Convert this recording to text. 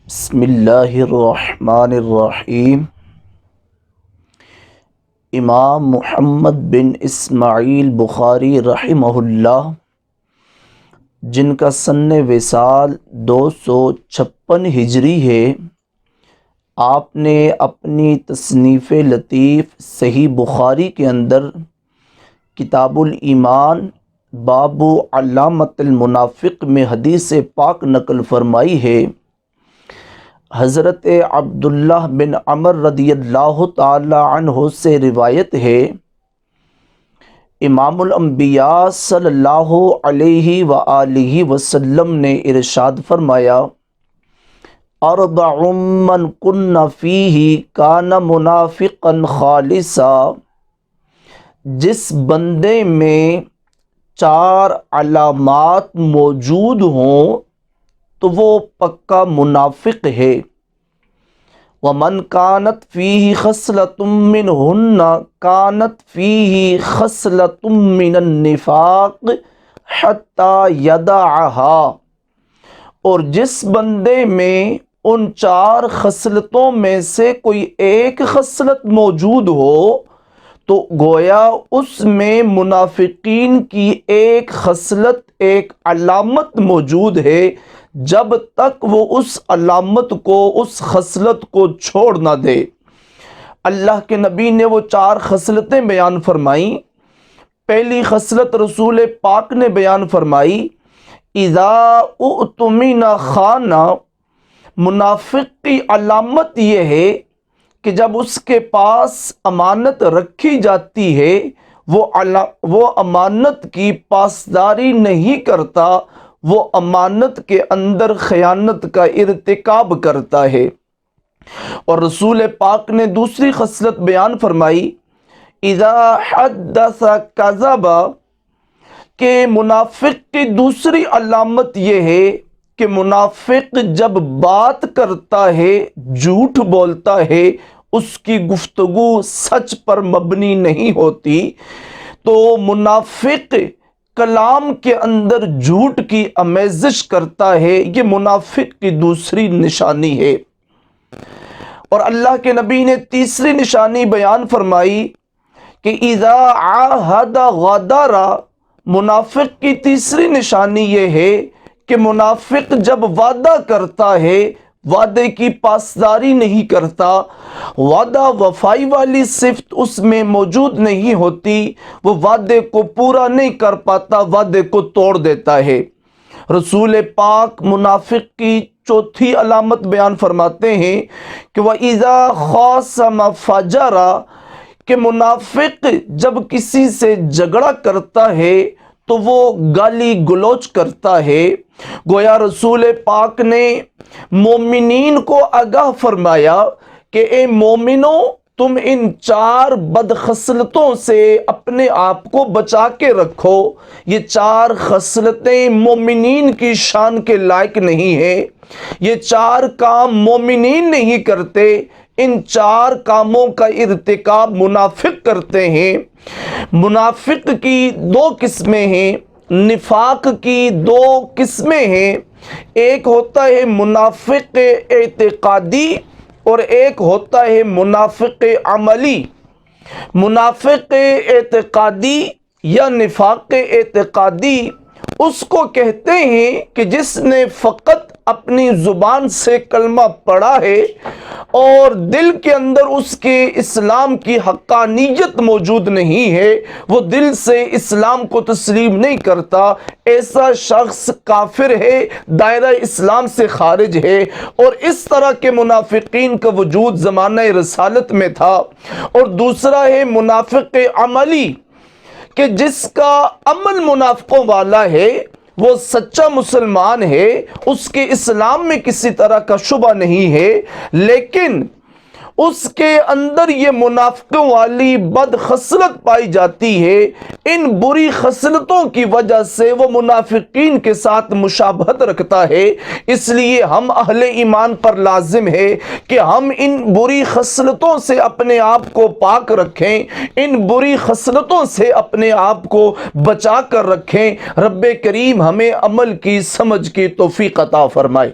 بسم اللہ الرحمن الرحیم۔ امام محمد بن اسماعیل بخاری رحمہ اللہ، جن کا سن وصال 256 ہجری ہے، آپ نے اپنی تصنیف لطیف صحیح بخاری کے اندر کتاب الایمان باب علامت المنافق میں حدیث پاک نقل فرمائی ہے۔ حضرت عبداللہ بن عمر رضی اللہ تعالی عنہ سے روایت ہے، امام الانبیاء صلی اللہ علیہ وآلہ وسلم نے ارشاد فرمایا، اربع من کن فیہ کان منافقا خالصا۔ جس بندے میں 4 علامات موجود ہوں تو وہ پکا منافق ہے۔ وَمَنْ كَانَتْ فِيهِ خَصْلَةٌ مِّنْهُنَّ كَانَتْ فِيهِ خَصْلَةٌ مِّنَ النِّفَاقِ حَتَّى يَدَعَهَا۔ اور جس بندے میں ان 4 خصلتوں میں سے کوئی ایک خصلت موجود ہو تو گویا اس میں منافقین کی ایک خصلت، ایک علامت موجود ہے، جب تک وہ اس علامت کو، اس خصلت کو چھوڑ نہ دے۔ اللہ کے نبی نے وہ 4 خصلتیں بیان فرمائیں۔ پہلی خصلت رسول پاک نے بیان فرمائی، اذا اؤتمن خان۔ منافق کی علامت یہ ہے کہ جب اس کے پاس امانت رکھی جاتی ہے وہ امانت کی پاسداری نہیں کرتا، وہ امانت کے اندر خیانت کا ارتکاب کرتا ہے۔ اور رسول پاک نے دوسری خصلت بیان فرمائی، اذا حدث کذب۔ کہ منافق کی دوسری علامت یہ ہے کہ منافق جب بات کرتا ہے جھوٹ بولتا ہے، اس کی گفتگو سچ پر مبنی نہیں ہوتی۔ تو منافق کلام کے اندر جھوٹ کی آمیزش کرتا ہے، یہ منافق کی دوسری نشانی ہے۔ اور اللہ کے نبی نے تیسری نشانی بیان فرمائی کہ اذا عاہد غدر۔ منافق کی تیسری نشانی یہ ہے کہ منافق جب وعدہ کرتا ہے وعدے کی پاسداری نہیں کرتا، وعدہ وفائی والی صفت اس میں موجود نہیں ہوتی، وہ وعدے کو پورا نہیں کر پاتا، وعدے کو توڑ دیتا ہے۔ رسول پاک منافق کی چوتھی علامت بیان فرماتے ہیں کہ وَإِذَا خَاصَمَ فَجَرَ۔ کہ منافق جب کسی سے جھگڑا کرتا ہے تو وہ گالی گلوچ کرتا ہے۔ گویا رسول پاک نے مومنین کو آگاہ فرمایا کہ اے مومنوں، تم ان 4 بدخصلتوں سے اپنے آپ کو بچا کے رکھو۔ یہ 4 خصلتیں مومنین کی شان کے لائق نہیں ہیں، یہ 4 کام مومنین نہیں کرتے، ان 4 کاموں کا ارتکاب منافق کرتے ہیں۔ منافق کی 2 قسمیں ہیں، نفاق کی 2 قسمیں ہیں۔ ایک ہوتا ہے منافق اعتقادی اور ایک ہوتا ہے منافق عملی۔ منافق اعتقادی یا نفاق اعتقادی اس کو کہتے ہیں کہ جس نے فقط اپنی زبان سے کلمہ پڑھا ہے اور دل کے اندر اس کے اسلام کی حقانیت موجود نہیں ہے، وہ دل سے اسلام کو تسلیم نہیں کرتا، ایسا شخص کافر ہے، دائرہ اسلام سے خارج ہے۔ اور اس طرح کے منافقین کا وجود زمانہ رسالت میں تھا۔ اور دوسرا ہے منافق عملی، کہ جس کا عمل منافقوں والا ہے، وہ سچا مسلمان ہے، اس کے اسلام میں کسی طرح کا شبہ نہیں ہے، لیکن اس کے اندر یہ منافقوں والی بد خصلت پائی جاتی ہے۔ ان بری خصلتوں کی وجہ سے وہ منافقین کے ساتھ مشابہت رکھتا ہے۔ اس لیے ہم اہل ایمان پر لازم ہے کہ ہم ان بری خصلتوں سے اپنے آپ کو پاک رکھیں، ان بری خصلتوں سے اپنے آپ کو بچا کر رکھیں۔ رب کریم ہمیں عمل کی، سمجھ کی توفیق عطا فرمائے۔